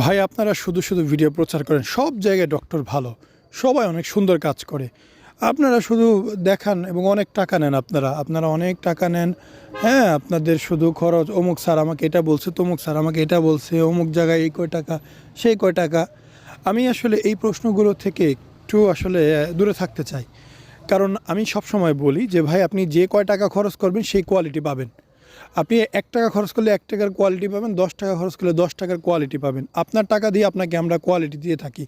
ভাই আপনারা শুধু শুধু ভিডিও প্রচার করেন, সব জায়গায় ডক্টর ভালো, সবাই অনেক সুন্দর কাজ করে। আপনারা শুধু দেখান এবং অনেক টাকা নেন। আপনারা অনেক টাকা নেন। হ্যাঁ, আপনাদের শুধু খরচ, অমুক স্যার আমাকে এটা বলছে, তমুক স্যার আমাকে এটা বলছে, অমুক জায়গায় এই কয় টাকা, সেই কয় টাকা। আমি আসলে এই প্রশ্নগুলো থেকে একটু আসলে দূরে থাকতে চাই। কারণ আমি সবসময় বলি যে ভাই, আপনি যে কয় টাকা খরচ করবেন সেই কোয়ালিটি পাবেন। আপনি ৳১ খরচ করলে ৳১ কোয়ালিটি পাবেন, ৳১০ খরচ করলে ৳১০ কোয়ালিটি পাবেন। আপনার টাকা দিয়ে আপনাকে আমরা কোয়ালিটি দিয়ে থাকি।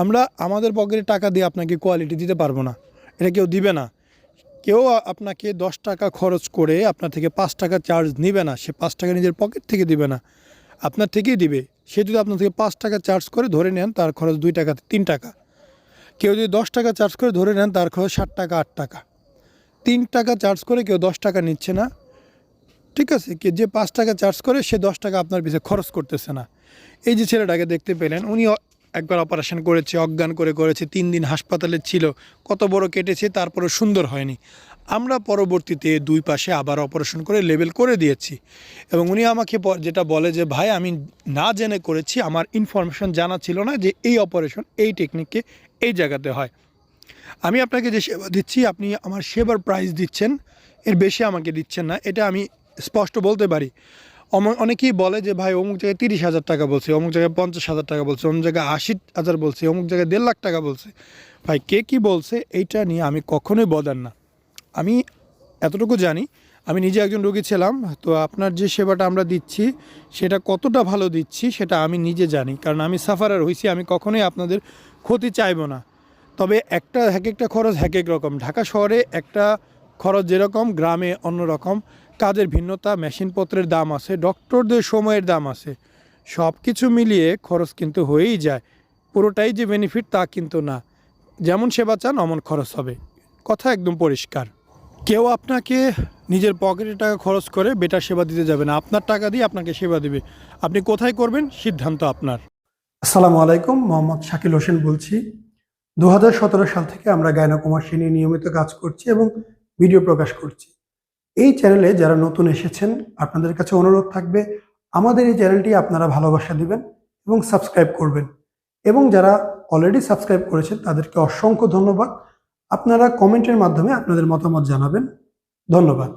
আমরা আমাদের পকেটে টাকা দিয়ে আপনাকে কোয়ালিটি দিতে পারবো না। এটা কেউ দিবে না। কেউ আপনাকে ৳১০ খরচ করে আপনার থেকে ৳৫ চার্জ নিবে না। সে ৳৫ নিজের পকেট থেকে দিবে না, আপনার থেকেই দিবে। সে যদি আপনার থেকে ৳৫ চার্জ করে, ধরে নেন তার খরচ ৳২, ৳৩। কেউ যদি ৳১০ চার্জ করে, ধরে নেন তার খরচ ৳৭, ৳৮। ৳৩ চার্জ করে কেউ ৳১০ নিচ্ছে না। ঠিক আছে, কি যে ৳৫ চার্জ করে সে ৳10 আপনার পিছে খরচ করতেছে না। এই যে ছেলেটাকে দেখতে পেলেন, উনিও একবার অপারেশন করেছে, অজ্ঞান করে করেছে, ৩ দিন হাসপাতালে ছিল, কত বড় কেটেছে, তারপরে সুন্দর হয়নি। আমরা পরবর্তীতে ২ পাশে আবার অপারেশন করে লেবেল করে দিয়েছি। এবং উনি আমাকে যেটা বলে যে ভাই, আমি না জেনে করেছি, আমার ইনফরমেশন জানা ছিল না যে এই অপারেশন এই টেকনিকে এই জায়গাতে হয়। আমি আপনাকে যে সেবা দিচ্ছি, আপনি আমার সেবার প্রাইস দিচ্ছেন, এর বেশি আমাকে দিচ্ছেন না, এটা আমি স্পষ্ট বলতে পারি। অনেকেই বলে যে ভাই, অমুক জায়গায় ৳৩০,০০০ বলছে, অমুক জায়গায় ৳৫০,০০০ বলছে, অমুক জায়গায় ৳৮০,০০০ বলছে, অমুক জায়গায় ৳১.৫ লাখ বলছে। ভাই, কে কী বলছে এইটা নিয়ে আমি কখনোই বদার না। আমি এতটুকু জানি, আমি নিজে একজন রোগী ছিলাম। তো আপনার যে সেবাটা আমরা দিচ্ছি সেটা কতটা ভালো দিচ্ছি সেটা আমি নিজে জানি, কারণ আমি সাফারার হয়েছি। আমি কখনোই আপনাদের ক্ষতি চাইবো না। তবে একটা খরচ এক রকম। ঢাকা শহরে একটা খরচ যেরকম, গ্রামে অন্য রকম। কাজের ভিন্নতা, মেশিনপত্রের দাম আছে, ডক্টরদের সময়ের দাম আছে। সব কিছু মিলিয়ে খরচ কিন্তু হয়েই যায়। পুরোটাই যে বেনিফিট তা কিন্তু না। যেমন সেবা চান অমন খরচ হবে, কথা একদম পরিষ্কার। কেউ আপনাকে নিজের পকেটের টাকা খরচ করে বেটার সেবা দিতে যাবে না। আপনার টাকা দিয়ে আপনাকে সেবা দিবে। আপনি কোথায় করবেন সিদ্ধান্ত আপনার। আসসালামু আলাইকুম, মোহাম্মদ শাকিল হোসেন বলছি। 2017 সাল থেকে আমরা গাইনোকমার্সি নিয়ে নিয়মিত কাজ করছি এবং ভিডিও প্রকাশ করছি। এই চ্যানেলে যারা নতুন এসেছেন, আপনাদের কাছে অনুরোধ থাকবে আমাদের এই চ্যানেলটি আপনারা ভালোবাসা দিবেন এবং সাবস্ক্রাইব করবেন। এবং যারা অলরেডি সাবস্ক্রাইব করেছেন তাদেরকে অসংখ্য ধন্যবাদ। আপনারা কমেন্টের মাধ্যমে আপনাদের মতামত জানাবেন। ধন্যবাদ।